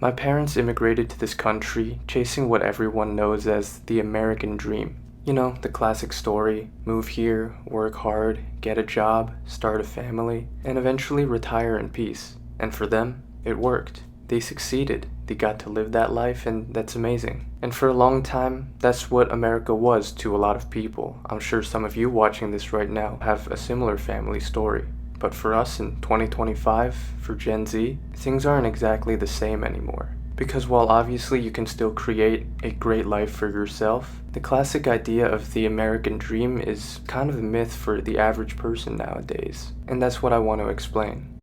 My parents immigrated to this country chasing what everyone knows as the American dream. You know, the classic story: move here, work hard, get a job, start a family, and eventually retire in peace. And for them, it worked. They succeeded. They got to live that life, and that's amazing. And for a long time, that's what America was to a lot of people. I'm sure some of you watching this right now have a similar family story. But for us in 2025, for Gen Z, things aren't exactly the same anymore. Because while obviously you can still create a great life for yourself, the classic idea of the American dream is kind of a myth for the average person nowadays. And that's what I want to explain.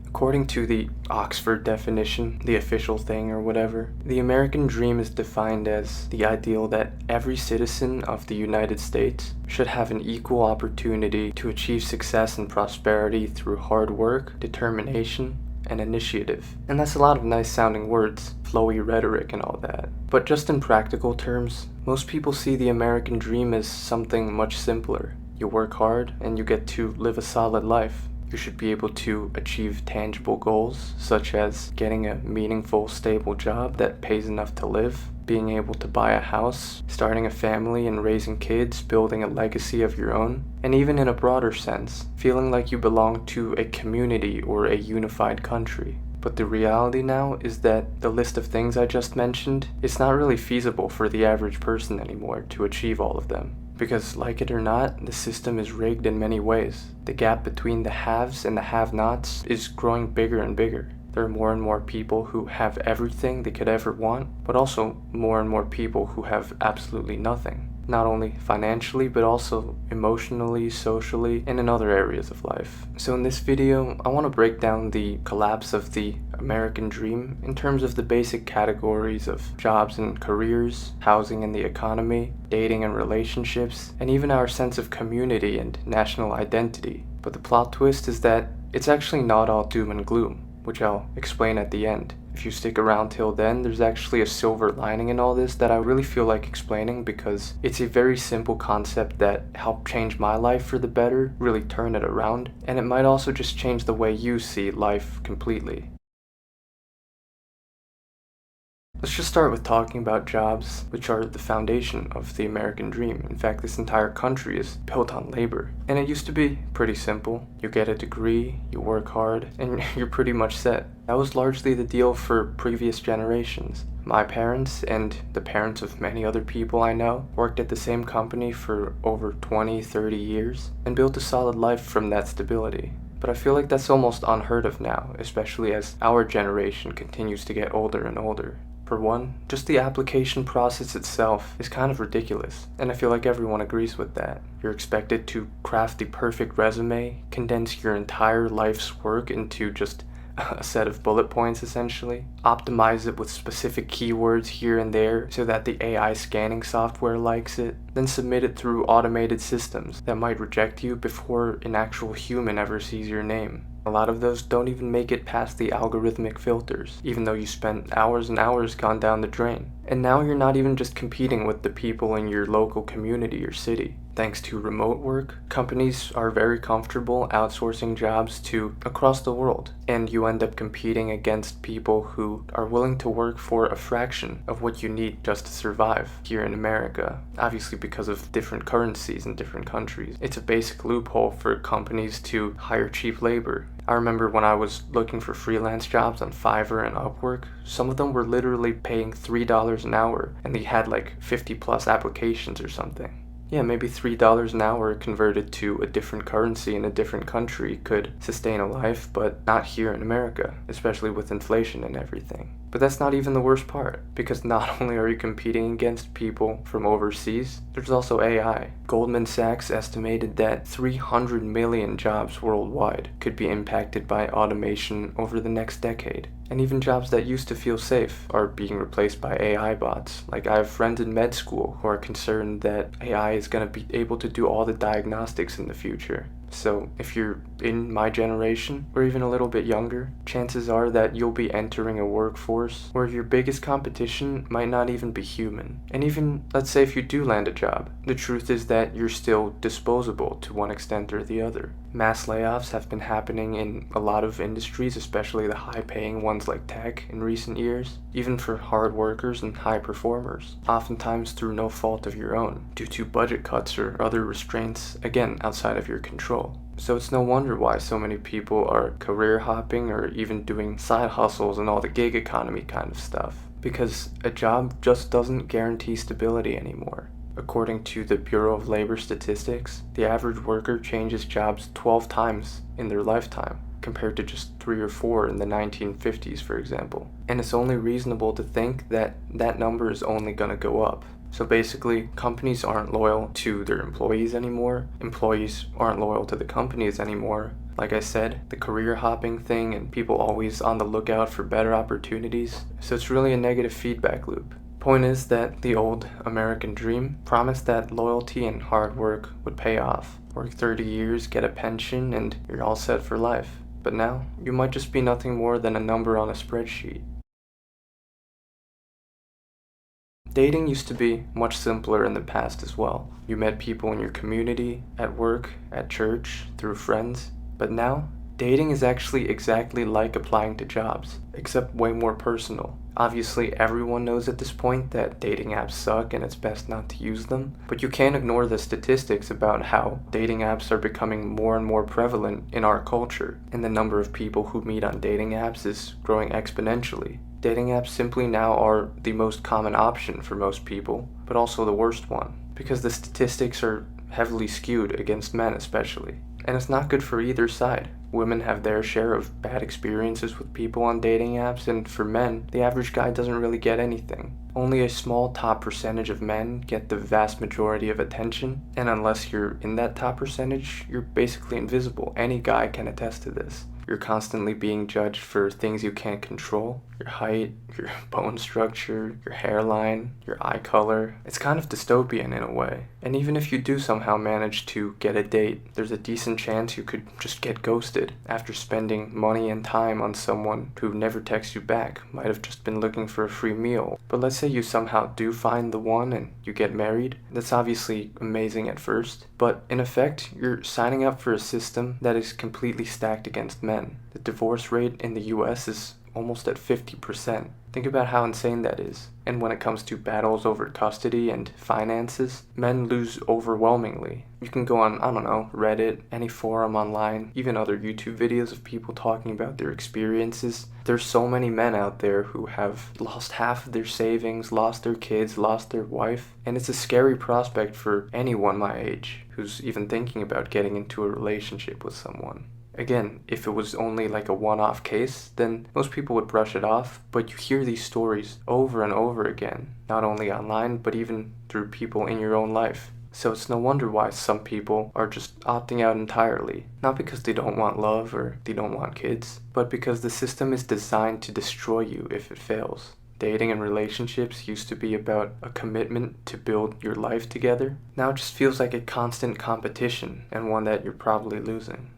According to the Oxford definition, the official thing or whatever, the American dream is defined as the ideal that every citizen of the United States should have an equal opportunity to achieve success and prosperity through hard work, determination, and initiative. And that's a lot of nice sounding words, flowy rhetoric and all that. But just in practical terms, most people see the American dream as something much simpler. You work hard and you get to live a solid life. You should be able to achieve tangible goals, such as getting a meaningful, stable job that pays enough to live, being able to buy a house, starting a family and raising kids, building a legacy of your own, and even in a broader sense, feeling like you belong to a community or a unified country. But the reality now is that the list of things I just mentioned, it's not really feasible for the average person anymore to achieve all of them. Because, like it or not, the system is rigged in many ways. The gap between the haves and the have-nots is growing bigger and bigger. There are more and more people who have everything they could ever want, but also more and more people who have absolutely nothing. Not only financially, but also emotionally, socially, and in other areas of life. So in this video, I want to break down the collapse of the American dream in terms of the basic categories of jobs and careers, housing and the economy, dating and relationships, and even our sense of community and national identity. But the plot twist is that it's actually not all doom and gloom, which I'll explain at the end. If you stick around till then, there's actually a silver lining in all this that I really feel like explaining, because it's a very simple concept that helped change my life for the better, really turn it around, and it might also just change the way you see life completely. Let's just start with talking about jobs, which are the foundation of the American dream. In fact, this entire country is built on labor. And it used to be pretty simple. You get a degree, you work hard, and you're pretty much set. That was largely the deal for previous generations. My parents, and the parents of many other people I know, worked at the same company for over 20, 30 years, and built a solid life from that stability. But I feel like that's almost unheard of now, especially as our generation continues to get older and older. For one, just the application process itself is kind of ridiculous, and I feel like everyone agrees with that. You're expected to craft the perfect resume, condense your entire life's work into just a set of bullet points essentially, optimize it with specific keywords here and there so that the AI scanning software likes it, then submit it through automated systems that might reject you before an actual human ever sees your name. A lot of those don't even make it past the algorithmic filters, even though you spent hours and hours gone down the drain. And now you're not even just competing with the people in your local community or city. Thanks to remote work, companies are very comfortable outsourcing jobs to across the world, and you end up competing against people who are willing to work for a fraction of what you need just to survive here in America. Obviously, because of different currencies in different countries, it's a basic loophole for companies to hire cheap labor. I remember when I was looking for freelance jobs on Fiverr and Upwork, some of them were literally paying $3 an hour, and they had like 50 plus applications or something. Yeah, maybe $3 an hour converted to a different currency in a different country could sustain a life, but not here in America, especially with inflation and everything. But that's not even the worst part, because not only are you competing against people from overseas, there's also AI. Goldman Sachs estimated that 300 million jobs worldwide could be impacted by automation over the next decade. And even jobs that used to feel safe are being replaced by AI bots. Like, I have friends in med school who are concerned that AI is going to be able to do all the diagnostics in the future. So if you're in my generation, or even a little bit younger, chances are that you'll be entering a workforce where your biggest competition might not even be human. And even, let's say if you do land a job, the truth is that you're still disposable to one extent or the other. Mass layoffs have been happening in a lot of industries, especially the high-paying ones like tech in recent years, even for hard workers and high performers, oftentimes through no fault of your own, due to budget cuts or other restraints, again, outside of your control. So it's no wonder why so many people are career hopping or even doing side hustles and all the gig economy kind of stuff, because a job just doesn't guarantee stability anymore. According to the Bureau of Labor Statistics, the average worker changes jobs 12 times in their lifetime, compared to just 3 or 4 in the 1950s, for example. And it's only reasonable to think that that number is only going to go up. So basically, companies aren't loyal to their employees anymore, employees aren't loyal to the companies anymore. Like I said, the career hopping thing and people always on the lookout for better opportunities. So it's really a negative feedback loop. Point is that the old American dream promised that loyalty and hard work would pay off. Work 30 years, get a pension, and you're all set for life. But now, you might just be nothing more than a number on a spreadsheet. Dating used to be much simpler in the past as well. You met people in your community, at work, at church, through friends. But now, dating is actually exactly like applying to jobs, except way more personal. Obviously, everyone knows at this point that dating apps suck and it's best not to use them, but you can't ignore the statistics about how dating apps are becoming more and more prevalent in our culture, and the number of people who meet on dating apps is growing exponentially. Dating apps simply now are the most common option for most people, but also the worst one, because the statistics are heavily skewed against men especially. And it's not good for either side. Women have their share of bad experiences with people on dating apps, and for men, the average guy doesn't really get anything. Only a small top percentage of men get the vast majority of attention, and unless you're in that top percentage, you're basically invisible. Any guy can attest to this. You're constantly being judged for things you can't control. Your height, your bone structure, your hairline, your eye color. It's kind of dystopian in a way. And even if you do somehow manage to get a date, there's a decent chance you could just get ghosted after spending money and time on someone who never texts you back, might have just been looking for a free meal. But let's say you somehow do find the one and you get married. That's obviously amazing at first, but in effect, you're signing up for a system that is completely stacked against men. The divorce rate in the US is almost at 50%. Think about how insane that is. And when it comes to battles over custody and finances, men lose overwhelmingly. You can go on, I don't know, Reddit, any forum online, even other YouTube videos of people talking about their experiences. There's so many men out there who have lost half of their savings, lost their kids, lost their wife, and it's a scary prospect for anyone my age who's even thinking about getting into a relationship with someone. Again, if it was only like a one-off case, then most people would brush it off, but you hear these stories over and over again, not only online, but even through people in your own life. So it's no wonder why some people are just opting out entirely, not because they don't want love or they don't want kids, but because the system is designed to destroy you if it fails. Dating and relationships used to be about a commitment to build your life together. Now it just feels like a constant competition, and one that you're probably losing.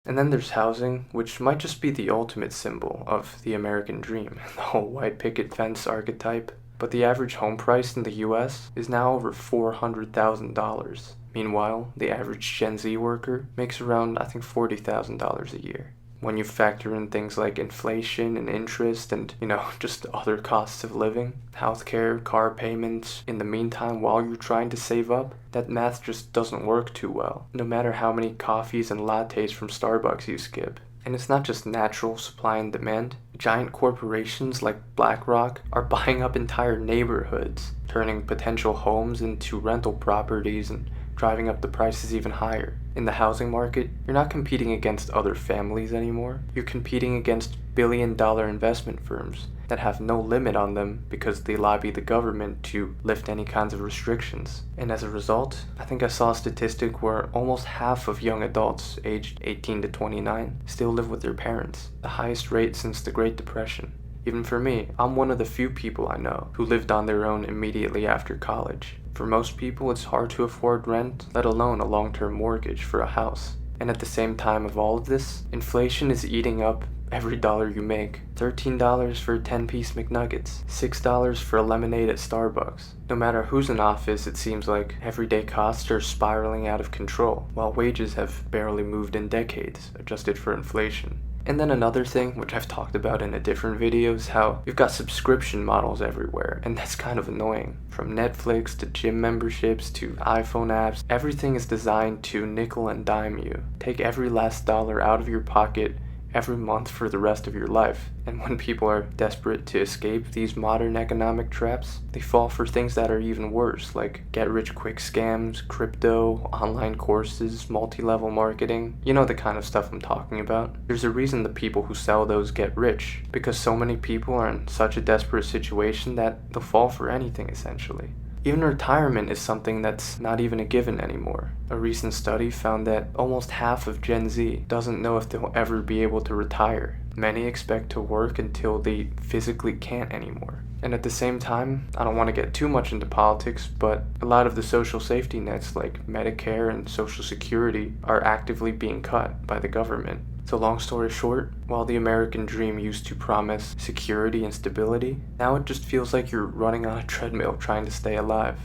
And then there's housing, which might just be the ultimate symbol of the American dream, the whole white picket fence archetype. But the average home price in the US is now over $400,000. Meanwhile, the average Gen Z worker makes around, I think, $40,000 a year. When you factor in things like inflation and interest and, just other costs of living, healthcare, car payments, in the meantime while you're trying to save up, that math just doesn't work too well, no matter how many coffees and lattes from Starbucks you skip. And it's not just natural supply and demand. Giant corporations like BlackRock are buying up entire neighborhoods, turning potential homes into rental properties and driving up the prices even higher. In the housing market, you're not competing against other families anymore. You're competing against billion-dollar investment firms that have no limit on them because they lobby the government to lift any kinds of restrictions. And as a result, I think I saw a statistic where almost half of young adults aged 18 to 29 still live with their parents, the highest rate since the Great Depression. Even for me, I'm one of the few people I know who lived on their own immediately after college. For most people, it's hard to afford rent, let alone a long-term mortgage for a house. And at the same time of all of this, inflation is eating up every dollar you make. $13 for a 10-piece McNuggets, $6 for a lemonade at Starbucks. No matter who's in office, it seems like everyday costs are spiraling out of control, while wages have barely moved in decades, adjusted for inflation. And then another thing, which I've talked about in a different video, is how you've got subscription models everywhere, and that's kind of annoying. From Netflix to gym memberships to iPhone apps, everything is designed to nickel and dime you. Take every last dollar out of your pocket every month for the rest of your life. And when people are desperate to escape these modern economic traps, they fall for things that are even worse, like get-rich-quick scams, crypto, online courses, multi-level marketing. You know the kind of stuff I'm talking about. There's a reason the people who sell those get rich, because so many people are in such a desperate situation that they'll fall for anything essentially. Even retirement is something that's not even a given anymore. A recent study found that almost half of Gen Z doesn't know if they'll ever be able to retire. Many expect to work until they physically can't anymore. And at the same time, I don't want to get too much into politics, but a lot of the social safety nets like Medicare and Social Security are actively being cut by the government. So long story short, while the American dream used to promise security and stability, now it just feels like you're running on a treadmill trying to stay alive.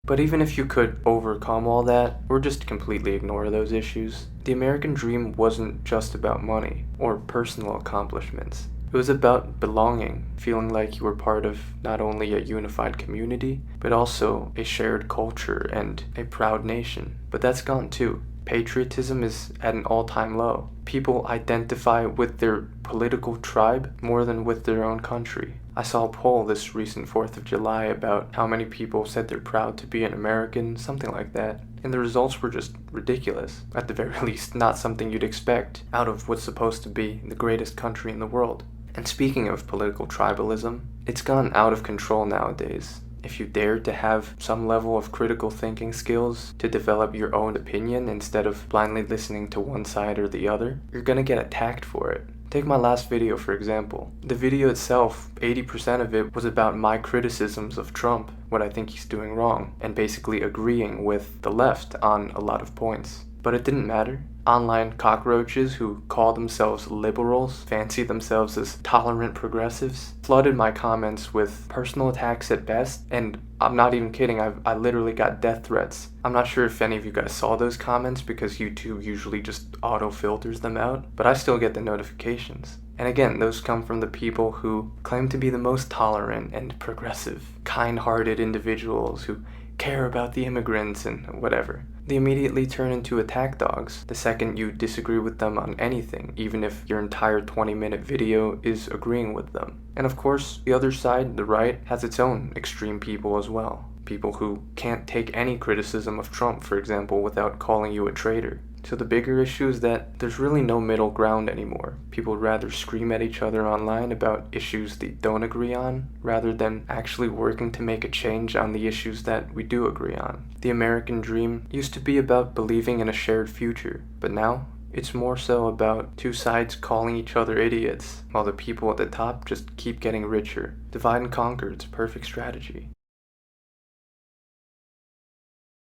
But even if you could overcome all that, or just completely ignore those issues, the American dream wasn't just about money or personal accomplishments. It was about belonging, feeling like you were part of not only a unified community, but also a shared culture and a proud nation. But that's gone too. Patriotism is at an all-time low. People identify with their political tribe more than with their own country. I saw a poll this recent 4th of July about how many people said they're proud to be an American, something like that. And the results were just ridiculous. At the very least, not something you'd expect out of what's supposed to be the greatest country in the world. And speaking of political tribalism, it's gone out of control nowadays. If you dare to have some level of critical thinking skills to develop your own opinion instead of blindly listening to one side or the other, you're gonna get attacked for it. Take my last video for example. The video itself, 80% of it was about my criticisms of Trump, what I think he's doing wrong, and basically agreeing with the left on a lot of points. But it didn't matter. Online cockroaches who call themselves liberals, fancy themselves as tolerant progressives, flooded my comments with personal attacks at best, and I'm not even kidding, I literally got death threats. I'm not sure if any of you guys saw those comments because YouTube usually just auto-filters them out, but I still get the notifications. And again, those come from the people who claim to be the most tolerant and progressive, kind-hearted individuals who care about the immigrants and whatever. They immediately turn into attack dogs the second you disagree with them on anything, even if your entire 20-minute video is agreeing with them. And of course, the other side, the right, has its own extreme people as well. People who can't take any criticism of Trump, for example, without calling you a traitor. So the bigger issue is that there's really no middle ground anymore. People would rather scream at each other online about issues they don't agree on, rather than actually working to make a change on the issues that we do agree on. The American dream used to be about believing in a shared future, but now it's more so about two sides calling each other idiots, while the people at the top just keep getting richer. Divide and conquer, it's a perfect strategy.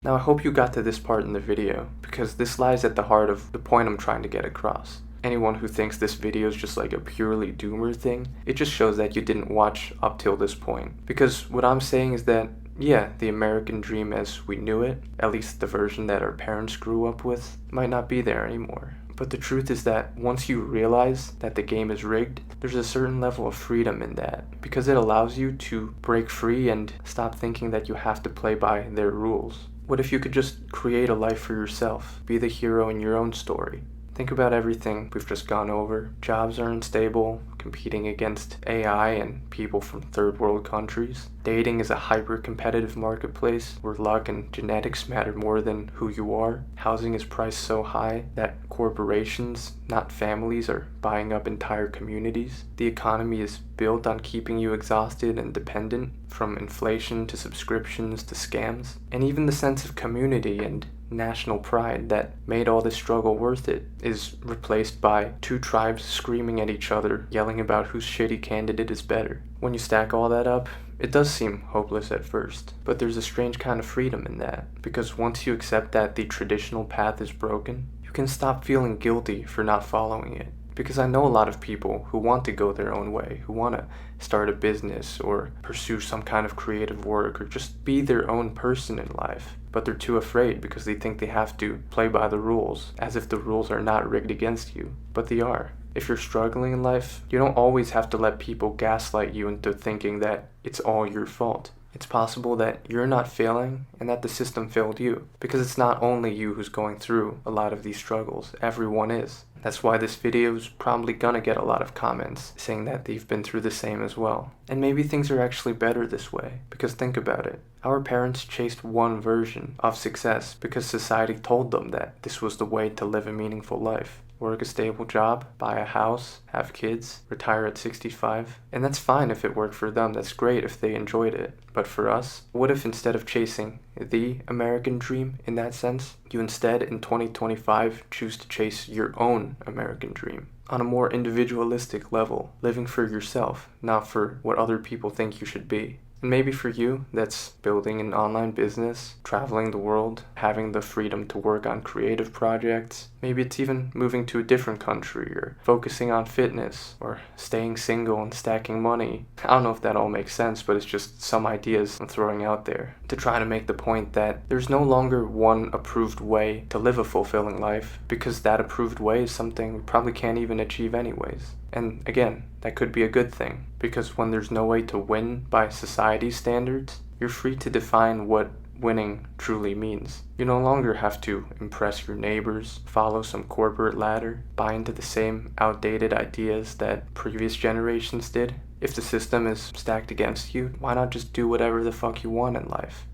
Now I hope you got to this part in the video, because this lies at the heart of the point I'm trying to get across. Anyone who thinks this video is just like a purely doomer thing, it just shows that you didn't watch up till this point. Because what I'm saying is that, yeah, the American dream as we knew it, at least the version that our parents grew up with, might not be there anymore. But the truth is that once you realize that the game is rigged, there's a certain level of freedom in that, because it allows you to break free and stop thinking that you have to play by their rules. What if you could just create a life for yourself, be the hero in your own story? Think about everything we've just gone over. Jobs are unstable, competing against AI and people from third world countries. Dating is a hyper-competitive marketplace where luck and genetics matter more than who you are. Housing is priced so high that corporations, not families, are buying up entire communities. The economy is built on keeping you exhausted and dependent, from inflation to subscriptions to scams. And even the sense of community and national pride that made all this struggle worth it is replaced by two tribes screaming at each other, yelling about whose shitty candidate is better. When you stack all that up, it does seem hopeless at first, but there's a strange kind of freedom in that, because once you accept that the traditional path is broken, you can stop feeling guilty for not following it. Because I know a lot of people who want to go their own way, who want to start a business or pursue some kind of creative work or just be their own person in life. But they're too afraid because they think they have to play by the rules, as if the rules are not rigged against you. But they are. If you're struggling in life, you don't always have to let people gaslight you into thinking that it's all your fault. It's possible that you're not failing and that the system failed you, because it's not only you who's going through a lot of these struggles, everyone is. That's why this video is probably gonna get a lot of comments saying that they've been through the same as well. And maybe things are actually better this way, because think about it. Our parents chased one version of success because society told them that this was the way to live a meaningful life. Work a stable job, buy a house, have kids, retire at 65. And that's fine if it worked for them, that's great if they enjoyed it. But for us, what if instead of chasing the American dream in that sense, you instead in 2025 choose to chase your own American dream? On a more individualistic level, living for yourself, not for what other people think you should be. And maybe for you, that's building an online business, traveling the world, having the freedom to work on creative projects. Maybe it's even moving to a different country or focusing on fitness or staying single and stacking money. I don't know if that all makes sense, but it's just some ideas I'm throwing out there to try to make the point that there's no longer one approved way to live a fulfilling life, because that approved way is something we probably can't even achieve anyways. And again, that could be a good thing, because when there's no way to win by society's standards, you're free to define what winning truly means. You no longer have to impress your neighbors, follow some corporate ladder, buy into the same outdated ideas that previous generations did. If the system is stacked against you, why not just do whatever the fuck you want in life?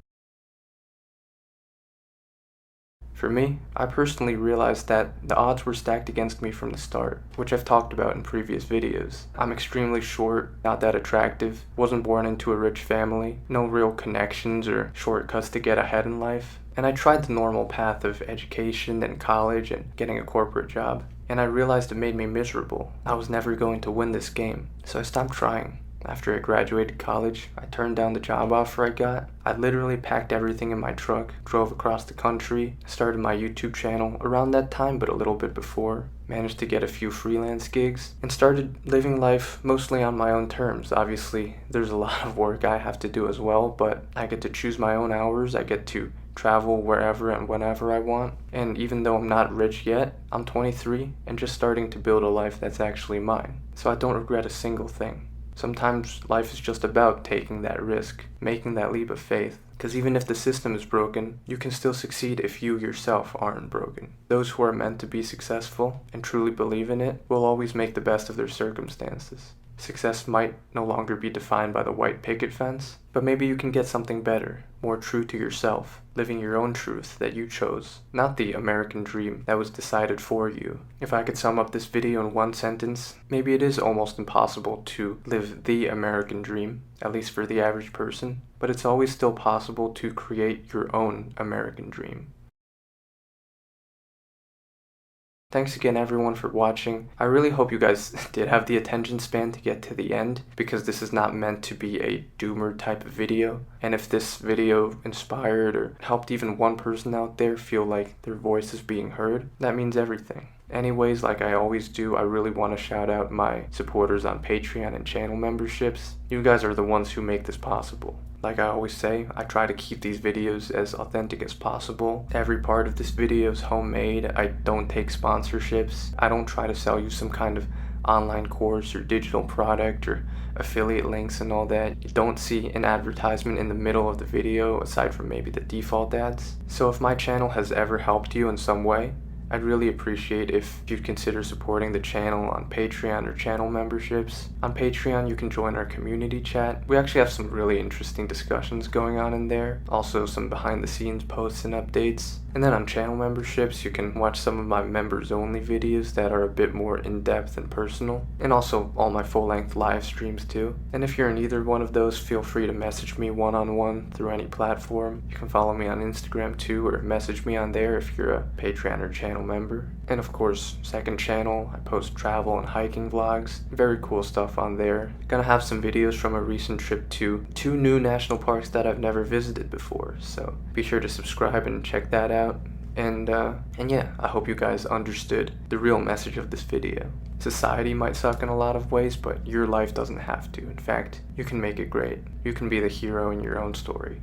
For me, I personally realized that the odds were stacked against me from the start, which I've talked about in previous videos. I'm extremely short, not that attractive, wasn't born into a rich family, no real connections or shortcuts to get ahead in life, and I tried the normal path of education and college and getting a corporate job, and I realized it made me miserable. I was never going to win this game, so I stopped trying. After I graduated college, I turned down the job offer I got. I literally packed everything in my truck, drove across the country, started my YouTube channel around that time but a little bit before, managed to get a few freelance gigs, and started living life mostly on my own terms. Obviously, there's a lot of work I have to do as well, but I get to choose my own hours, I get to travel wherever and whenever I want, and even though I'm not rich yet, I'm 23 and just starting to build a life that's actually mine, so I don't regret a single thing. Sometimes life is just about taking that risk, making that leap of faith. Because even if the system is broken, you can still succeed if you yourself aren't broken. Those who are meant to be successful and truly believe in it will always make the best of their circumstances. Success might no longer be defined by the white picket fence, but maybe you can get something better, more true to yourself, living your own truth that you chose, not the American dream that was decided for you. If I could sum up this video in one sentence, maybe it is almost impossible to live the American dream, at least for the average person, but it's always still possible to create your own American dream. Thanks again everyone for watching. I really hope you guys did have the attention span to get to the end, because this is not meant to be a doomer type of video. And if this video inspired or helped even one person out there feel like their voice is being heard, that means everything. Anyways, like I always do, I really want to shout out my supporters on Patreon and channel memberships. You guys are the ones who make this possible. Like I always say, I try to keep these videos as authentic as possible. Every part of this video is homemade. I don't take sponsorships. I don't try to sell you some kind of online course or digital product or affiliate links and all that. You don't see an advertisement in the middle of the video aside from maybe the default ads. So if my channel has ever helped you in some way, I'd really appreciate if you'd consider supporting the channel on Patreon or channel memberships. On Patreon, you can join our community chat. We actually have some really interesting discussions going on in there. Also some behind the scenes posts and updates. And then on channel memberships, you can watch some of my members only videos that are a bit more in-depth and personal, and also all my full-length live streams too. And if you're in either one of those, feel free to message me one-on-one through any platform. You can follow me on Instagram too, or message me on there if you're a Patreon or channel member. And of course, second channel, I post travel and hiking vlogs. Very cool stuff on there. Gonna have some videos from a recent trip to 2 new national parks that I've never visited before, so be sure to subscribe and check that out. And yeah, I hope you guys understood the real message of this video. Society might suck in a lot of ways, but your life doesn't have to. In fact, you can make it great. You can be the hero in your own story.